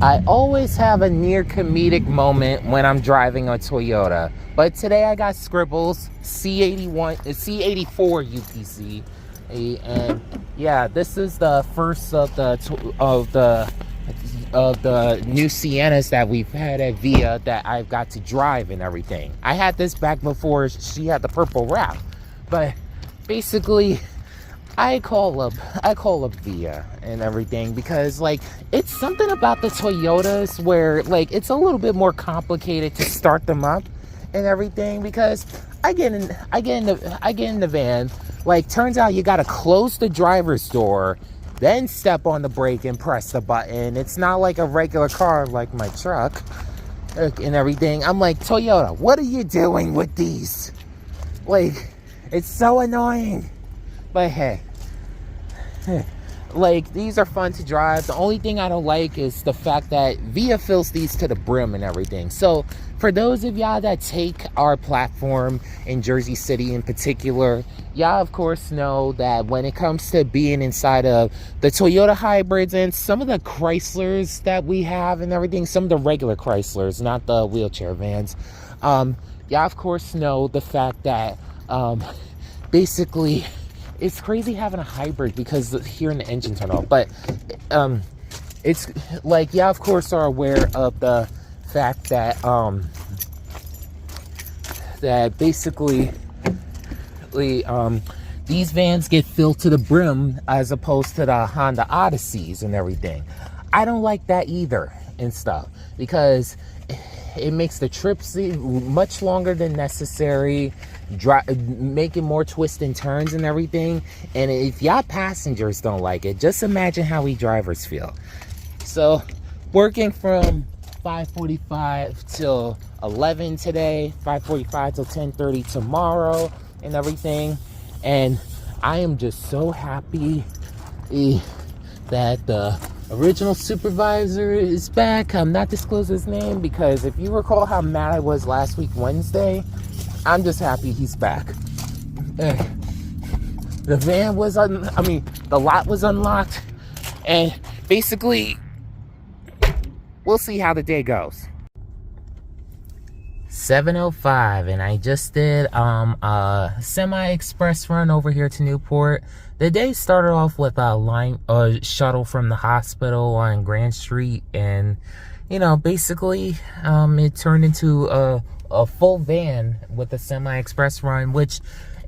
I always have a near comedic moment when I'm driving a Toyota, but today I got Scribbles C81, C84 UPC, and yeah, this is the first of the new Siennas that we've had at Via that I've got to drive and everything. I had this back before she had the purple wrap, but basically I call up Via and everything because like it's something about the Toyotas where like it's a little bit more complicated to start them up and everything, because I get in the van, like turns out you gotta close the driver's door, then step on the brake and press the button. It's not like a regular car like my truck and everything. I'm like, Toyota, what are you doing with these? Like, it's so annoying. But hey, like these are fun to drive. The only thing I don't like is the fact that Via fills these to the brim and everything. So for those of y'all that take our platform in Jersey City in particular, y'all of course know that when it comes to being inside of the Toyota hybrids and some of the Chryslers that we have and everything, some of the regular Chryslers, not the wheelchair vans, y'all of course know the fact that basically it's crazy having a hybrid because hearing the engine turn off. But it's like, yeah, of course are aware of the fact that that basically these vans get filled to the brim as opposed to the Honda Odysseys and everything. I don't like that either and stuff, because it makes the trips much longer than necessary, making more twists and turns and everything. And if y'all passengers don't like it, just imagine how we drivers feel. So working from 5:45 till 11 today, 5:45 till 10:30 tomorrow and everything. And I am just so happy that the original supervisor is back. I'm not disclosing his name because if you recall how mad I was last week Wednesday, I'm just happy he's back. The van was the lot was unlocked, and basically we'll see how the day goes. 7:05, and I just did a semi-express run over here to Newport. The day started off with a shuttle from the hospital on Grand Street, and you know, basically it turned into a full van with a semi-express run, which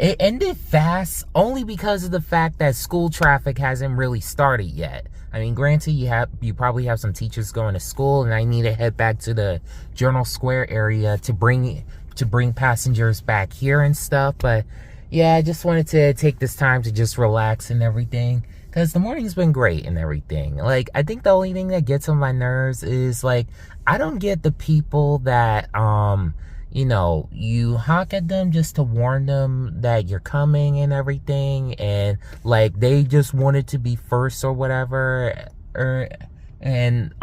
it ended fast only because of the fact that school traffic hasn't really started yet. I mean, granted, you probably have some teachers going to school, and I need to head back to the Journal Square area to bring passengers back here and stuff. But yeah, I just wanted to take this time to just relax and everything, because the morning's been great and everything. Like, I think the only thing that gets on my nerves is like, I don't get the people that you know, you honk at them just to warn them that you're coming and everything, and like they just wanted to be first or whatever, and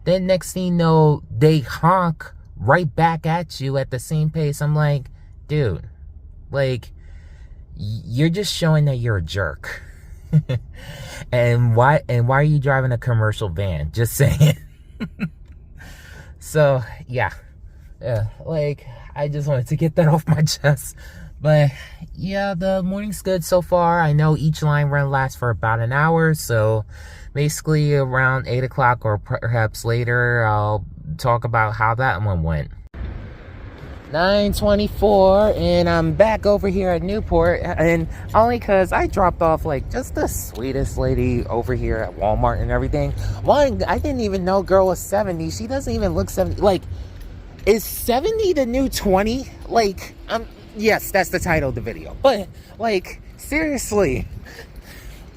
then next thing you know, they honk right back at you at the same pace. I'm like, dude, like, you're just showing that you're a jerk. and why are you driving a commercial van? Just saying. So yeah, like, I just wanted to get that off my chest. But yeah, the morning's good so far. I know each line run lasts for about an hour, so basically around 8 o'clock or perhaps later, I'll talk about how that one went. 9:24, and I'm back over here at Newport, and only because I dropped off like just the sweetest lady over here at Walmart and everything. One, I didn't even know girl was 70. She doesn't even look 70. Like, is 70 the new 20? Like, yes, that's the title of the video. But like, seriously,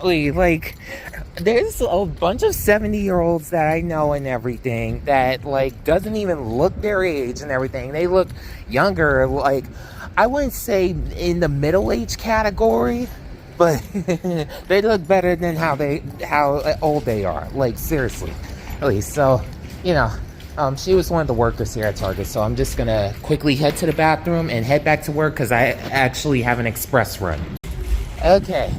like, there's a bunch of 70-year-olds that I know and everything that like doesn't even look their age and everything. They look younger. Like, I wouldn't say in the middle-age category, but they look better than how old they are. Like, seriously, at least. So, you know, she was one of the workers here at Target, so I'm just gonna quickly head to the bathroom and head back to work because I actually have an express run. Okay.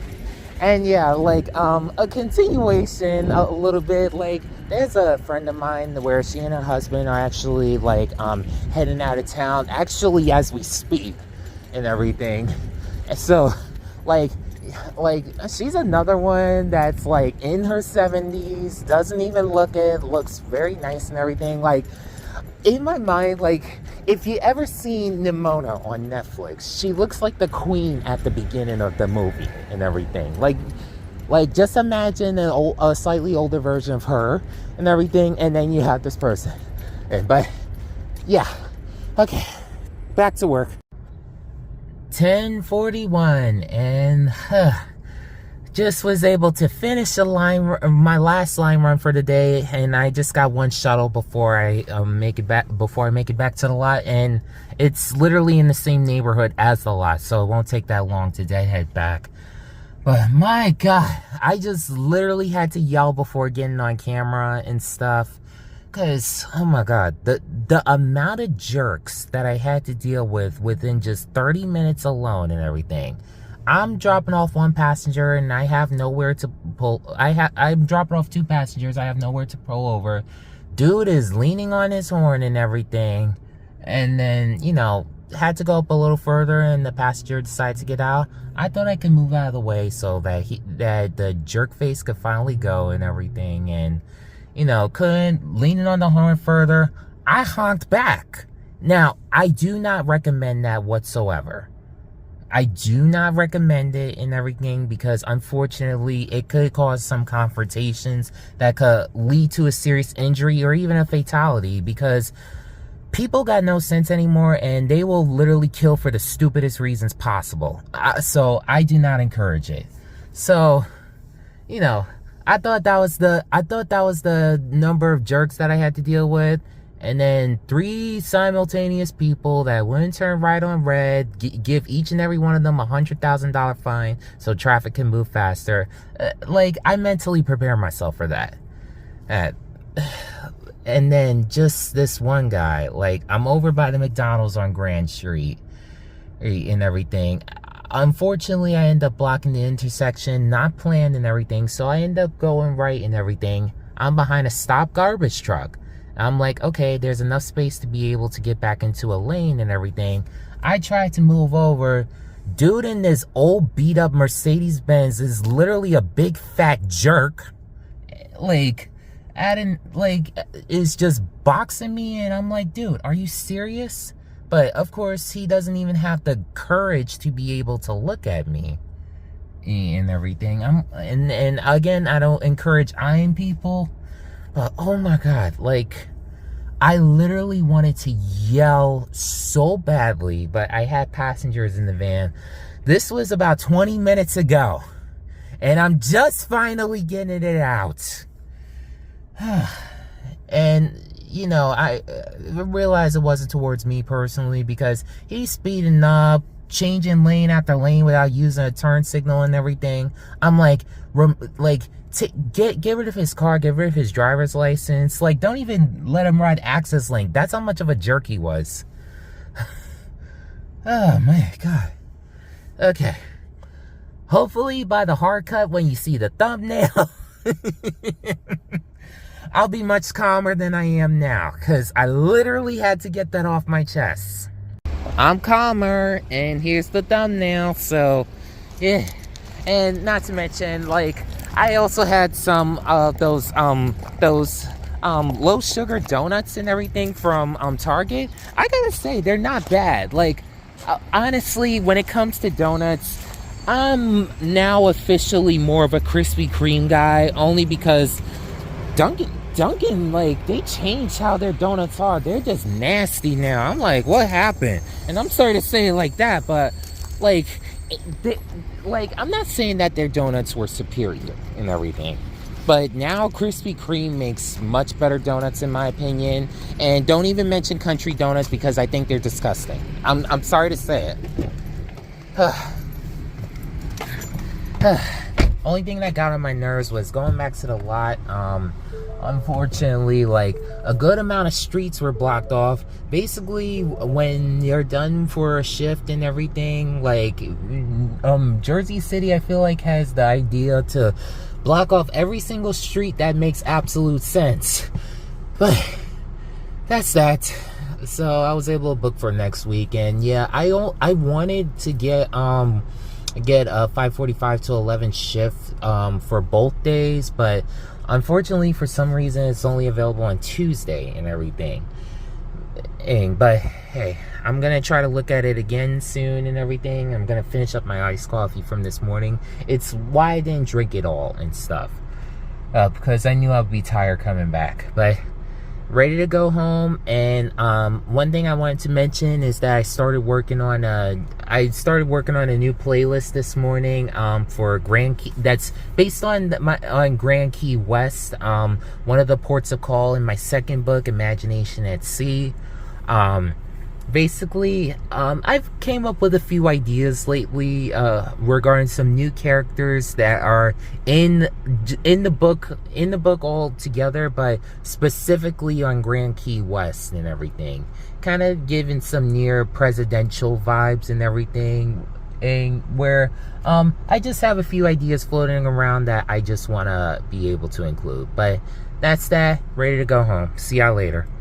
And yeah, like, a continuation a little bit, like, there's a friend of mine where she and her husband are actually like heading out of town, actually as we speak and everything. And so like she's another one that's like in her 70s, doesn't even look it, looks very nice and everything. Like, in my mind, like, if you ever seen Nimona on Netflix, she looks like the queen at the beginning of the movie and everything. Like just imagine a slightly older version of her and everything, and then you have this person. But yeah, okay, back to work. 10:41, and just was able to finish my last line run for the day, and I just got one shuttle before I make it back to the lot, and it's literally in the same neighborhood as the lot, so it won't take that long to head back. But my God, I just literally had to yell before getting on camera and stuff, because oh my God, the amount of jerks that I had to deal with within just 30 minutes alone and everything. I'm dropping off one passenger and I have nowhere to pull. I'm dropping off two passengers. I have nowhere to pull over. Dude is leaning on his horn and everything. And then, you know, had to go up a little further and the passenger decided to get out. I thought I could move out of the way so that the jerk face could finally go and everything. And, you know, leaning on the horn further. I honked back. Now, I do not recommend that whatsoever. I do not recommend it and everything, because unfortunately it could cause some confrontations that could lead to a serious injury or even a fatality, because people got no sense anymore and they will literally kill for the stupidest reasons possible. So I do not encourage it. So, you know, I thought that was the number of jerks that I had to deal with. And then 3 simultaneous people that wouldn't turn right on red, give each and every one of them $100,000 fine so traffic can move faster. Like, I mentally prepare myself for that. And then just this one guy, like, I'm over by the McDonald's on Grand Street and everything. Unfortunately, I end up blocking the intersection, not planned and everything, so I end up going right and everything. I'm behind a stopped garbage truck. I'm like, okay, there's enough space to be able to get back into a lane and everything. I tried to move over. Dude in this old beat up Mercedes-Benz is literally a big fat jerk. Like, is just boxing me, and I'm like, dude, are you serious? But of course, he doesn't even have the courage to be able to look at me and everything. And again, I don't encourage eyeing people. But oh my God, like, I literally wanted to yell so badly, but I had passengers in the van. This was about 20 minutes ago, and I'm just finally getting it out. And, you know, I realized it wasn't towards me personally, because he's speeding up, changing lane after lane without using a turn signal and everything. I'm like, get rid of his car, get rid of his driver's license. Like, don't even let him ride access lane. That's how much of a jerk he was. Oh my God. Okay. Hopefully by the hard cut, when you see the thumbnail, I'll be much calmer than I am now, because I literally had to get that off my chest. I'm calmer, and here's the thumbnail. So yeah. And not to mention, like, I also had some of those low sugar donuts and everything from Target. I gotta say, they're not bad. Like, honestly, when it comes to donuts, I'm now officially more of a Krispy Kreme guy, only because Dunkin', like, they changed how their donuts are. They're just nasty now. I'm like, what happened? And I'm sorry to say it like that, but like, I'm not saying that their donuts were superior and everything, but now Krispy Kreme makes much better donuts in my opinion. And don't even mention Country Donuts, because I think they're disgusting. I'm sorry to say it. Only thing that got on my nerves was going back to the lot. Unfortunately, like, a good amount of streets were blocked off. Basically, when you're done for a shift and everything, like, Jersey City, I feel like, has the idea to block off every single street that makes absolute sense. But that's that. So I was able to book for next week, and yeah, I wanted to get a 5:45 to 11 shift for both days, but unfortunately for some reason it's only available on Tuesday and everything. But hey, I'm gonna try to look at it again soon and everything. I'm gonna finish up my iced coffee from this morning. It's why I didn't drink it all and stuff, because I knew I'd be tired coming back. But ready to go home. And one thing I wanted to mention is that I started working on a new playlist this morning for Grand Key, that's based on Grand Key West, one of the ports of call in my second book, Imagination at Sea. Basically, I've came up with a few ideas lately regarding some new characters that are in the book all together, but specifically on Grand Key West and everything, kind of giving some near presidential vibes and everything, and where I just have a few ideas floating around that I just want to be able to include. But that's that. Ready to go home. See y'all later.